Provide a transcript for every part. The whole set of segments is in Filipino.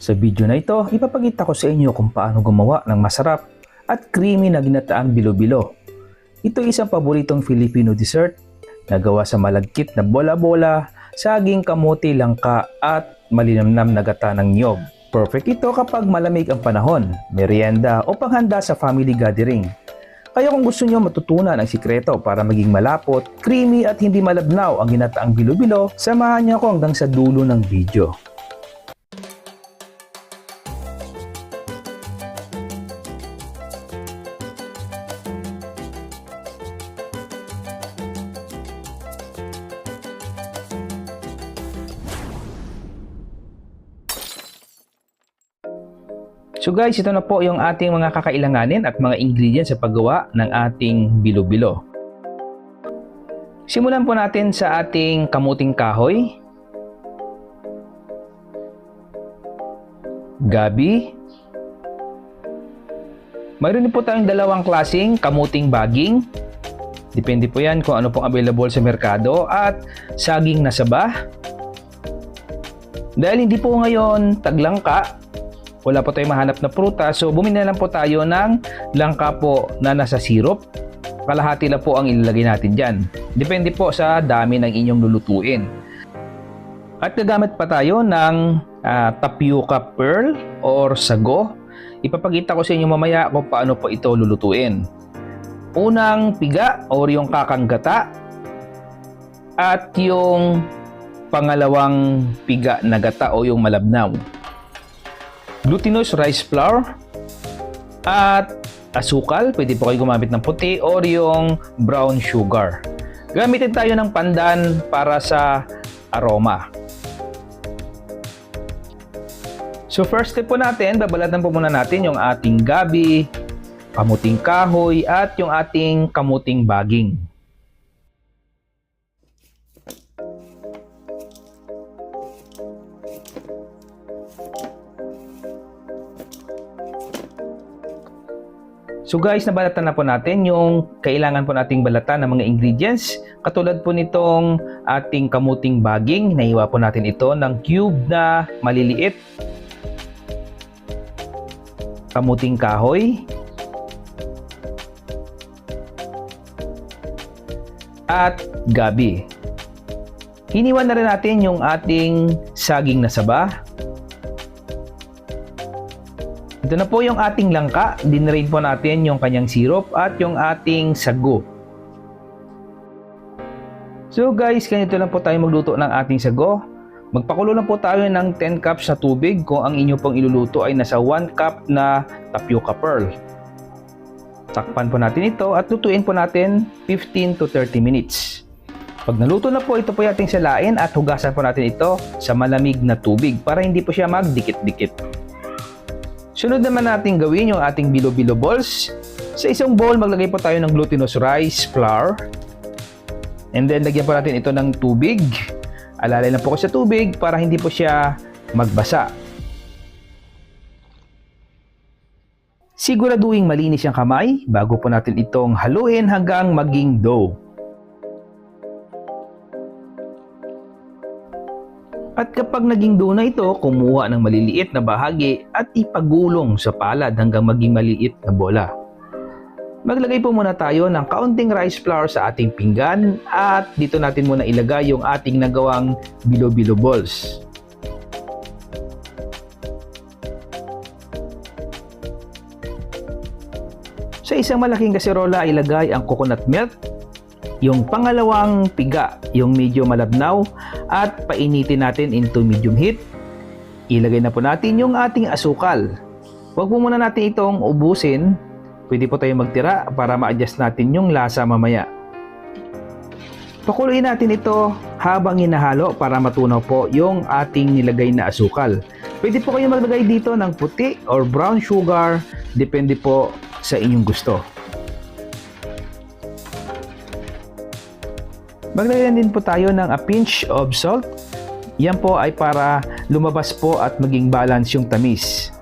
Sa video na ito, ipapakita ko sa inyo kung paano gumawa ng masarap at creamy na ginataang bilo-bilo. Ito ay isang paboritong Filipino dessert na gawa sa malagkit na bola-bola, saging, kamote, langka at malinamnam na gata ng niyog. Perfect ito kapag malamig ang panahon, merienda o panghanda sa family gathering. Kaya kung gusto nyo matutunan ang sikreto para maging malapot, creamy at hindi malabnaw ang ginataang bilo-bilo, samahan niyo ako hanggang sa dulo ng video. So guys, ito na po yung ating mga kakailanganin at mga ingredients sa paggawa ng ating bilo-bilo. Simulan po natin sa ating kamuting kahoy, gabi. Mayroon din po tayong dalawang klaseng kamuting baging. Depende po yan kung ano pong available sa merkado, at saging na saba. Dahil hindi po ngayon taglangka, wala po tayong mahanap na prutas, so bumili na lang po tayo ng langka po na nasa syrup. Kalahati lang po ang ilalagay natin dyan. Depende po sa dami ng inyong lulutuin. At gagamit pa tayo ng tapioca pearl or sago. Ipapakita ko sa inyo mamaya kung paano po ito lulutuin. Unang piga or yung kakanggata, at yung pangalawang piga na gata o yung malabnaw. Glutinous rice flour at asukal. Pwede po kayo gumamit ng puti or yung brown sugar. Gamitin tayo ng pandan para sa aroma. So first step po natin, babalatan po muna natin yung ating gabi, kamuting kahoy at yung ating kamuting baging. So guys, nabalatan na po natin yung kailangan po nating balatan ng mga ingredients. Katulad po nitong ating kamuting baging, naiwa po natin ito ng cube na maliliit. Kamuting kahoy. At gabi. Hiniwan na rin natin yung ating saging na saba. Ito na po yung ating langka. Dinrain po natin yung kanyang syrup at yung ating sago. So guys, ganito lang po tayo magluto ng ating sago. Magpakulo lang po tayo ng 10 cups na tubig kung ang inyo pong iluluto ay nasa 1 cup na tapioca pearl. Takpan po natin ito at lutuin po natin 15 to 30 minutes. Pag naluto na po, ito po yung ating salain at hugasan po natin ito sa malamig na tubig para hindi po siya magdikit-dikit. Sunod naman natin gawin yung ating bilo-bilo balls. Sa isang bowl, maglagay po tayo ng glutinous rice flour. And then, lagyan po natin ito ng tubig. Alalay lang po ko sa tubig para hindi po siya magbasa. Siguraduhin malinis yung kamay bago po natin itong haluin hanggang maging dough. At kapag naging dough na ito, kumuha ng maliliit na bahagi at ipagulong sa palad hanggang maging maliit na bola. Maglagay po muna tayo ng kaunting rice flour sa ating pinggan at dito natin muna ilagay yung ating nagawang bilo-bilo balls. Sa isang malaking kaserola, ilagay ang coconut milk, yung pangalawang piga, yung medyo malabnaw, at painitin natin into medium heat. Ilagay na po natin yung ating asukal. Huwag po muna natin itong ubusin. Pwede po tayong magtira para ma-adjust natin yung lasa mamaya. Pakuluin natin ito habang hinahalo para matunaw po yung ating nilagay na asukal. Pwede po kayong maglagay dito ng puti or brown sugar, depende po sa inyong gusto. Maglagay din po tayo ng a pinch of salt. Yan po ay para lumabas po at maging balance yung tamis.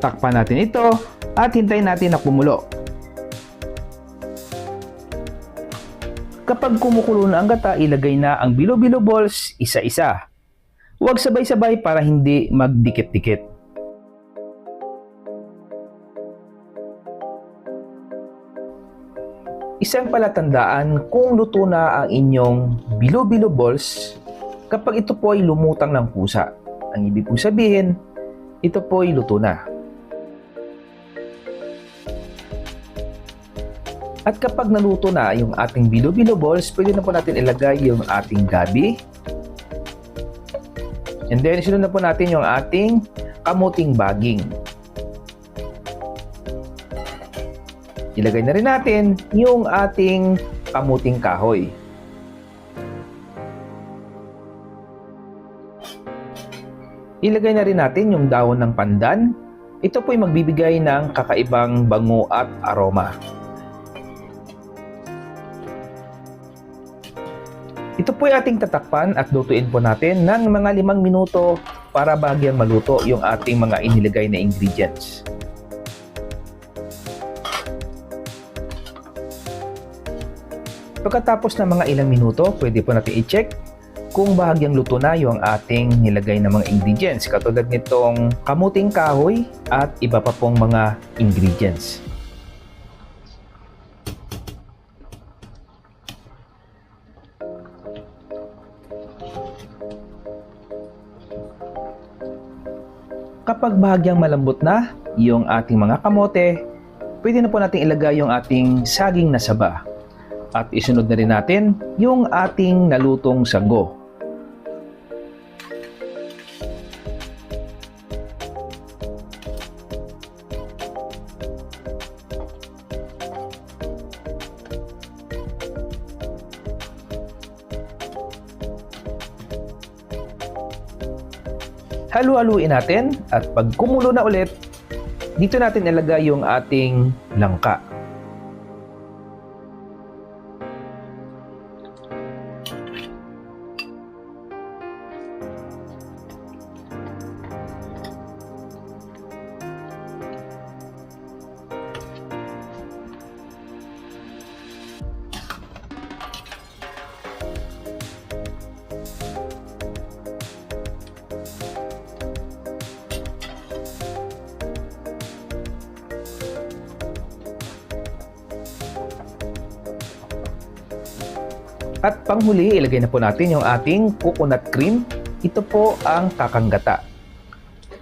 Takpan natin ito at hintayin natin na kumulo. Kapag kumukulo na ang gata, ilagay na ang bilo-bilo balls isa-isa. Huwag sabay-sabay para hindi magdikit-dikit. Isang palatandaan kung luto na ang inyong bilo-bilo balls kapag ito po ay lumutang ng kusa. Ang ibig po sabihin, ito po ay luto na. At kapag naluto na yung ating bilo-bilo balls, pwede na po natin ilagay yung ating gabi. And then, sunod na po natin yung ating kamuting baging. Ilagay na rin natin yung ating kamuting kahoy. Ilagay na rin natin yung dahon ng pandan. Ito po ay magbibigay ng kakaibang bango at aroma. Ito po ay ating tatakpan at lutuin po natin ng mga 5 minuto para bahagyang maluto yung ating mga inilagay na ingredients. Pagkatapos ng mga ilang minuto, pwede po natin i-check kung bahagyang luto na yung ating nilagay na mga ingredients katulad nitong kamuting kahoy at iba pa pong mga ingredients. Kapag bahagyang malambot na yung ating mga kamote, pwede na po natin ilagay yung ating saging na saba. At isunod na rin natin yung ating nalutong sago. Halu-haluin natin at pag kumulo na ulit, dito natin ilagay yung ating langka. At panghuli, ilagay na po natin yung ating coconut cream. Ito po ang kakanggata.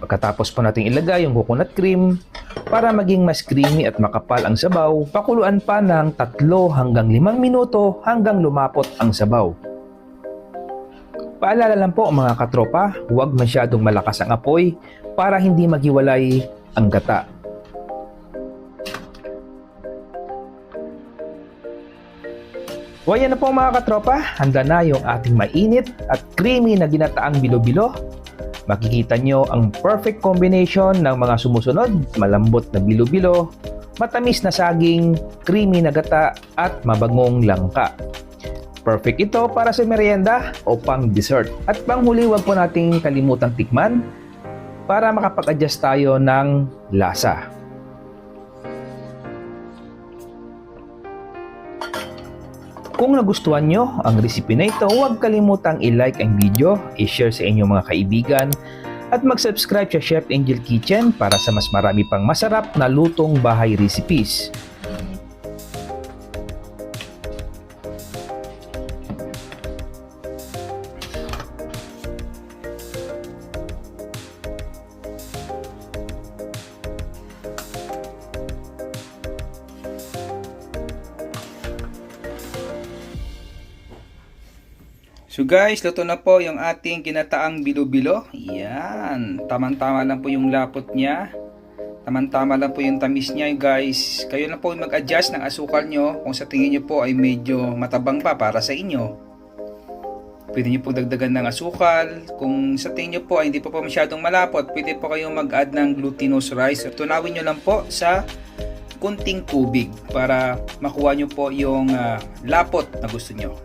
Pagkatapos po natin ilagay yung coconut cream, para maging mas creamy at makapal ang sabaw, pakuluan pa ng 3 hanggang 5 minuto hanggang lumapot ang sabaw. Paalala lang po mga katropa, huwag masyadong malakas ang apoy para hindi maghiwalay ang gata. O ayan na po mga katropa, handa na yung ating mainit at creamy na ginataang bilo-bilo. Makikita nyo ang perfect combination ng mga sumusunod, malambot na bilo-bilo, matamis na saging, creamy na gata at mabangong langka. Perfect ito para sa merienda o pang dessert. At panghuli, huwag po nating kalimutang tikman para makapag-adjust tayo ng lasa. Kung nagustuhan nyo ang recipe na ito, huwag kalimutang i-like ang video, i-share sa inyong mga kaibigan, at mag-subscribe sa Chef Angel Kitchen para sa mas marami pang masarap na lutong bahay recipes. So guys, luto na po yung ating ginataang bilo-bilo. Yan, tamang-tama lang po yung lapot niya. Tamang-tama lang po yung tamis niya guys. Kayo na po mag-adjust ng asukal nyo kung sa tingin nyo po ay medyo matabang pa para sa inyo. Pwede nyo po dagdagan ng asukal. Kung sa tingin nyo po ay hindi po masyadong malapot, pwede po kayong mag-add ng glutinous rice. Tunawin nyo lang po sa kunting tubig para makuha nyo po yung lapot na gusto nyo.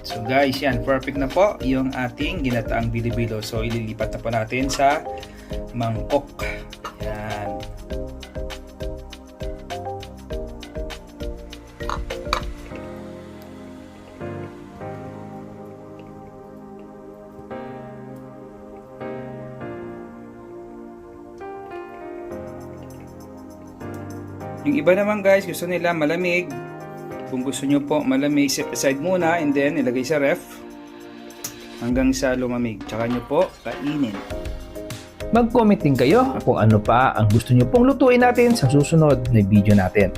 So guys, yan, perfect na po yung ating ginataang bilo-bilo. So ililipat na po natin sa mangkok. Yan. Yung iba naman guys, gusto nila malamig. Kung gusto nyo po malamig, set aside muna and then ilagay sa ref hanggang sa lumamig. Tsaka nyo po kainin. Mag-comment din kayo kung ano pa ang gusto nyo pong lutuin natin sa susunod na video natin.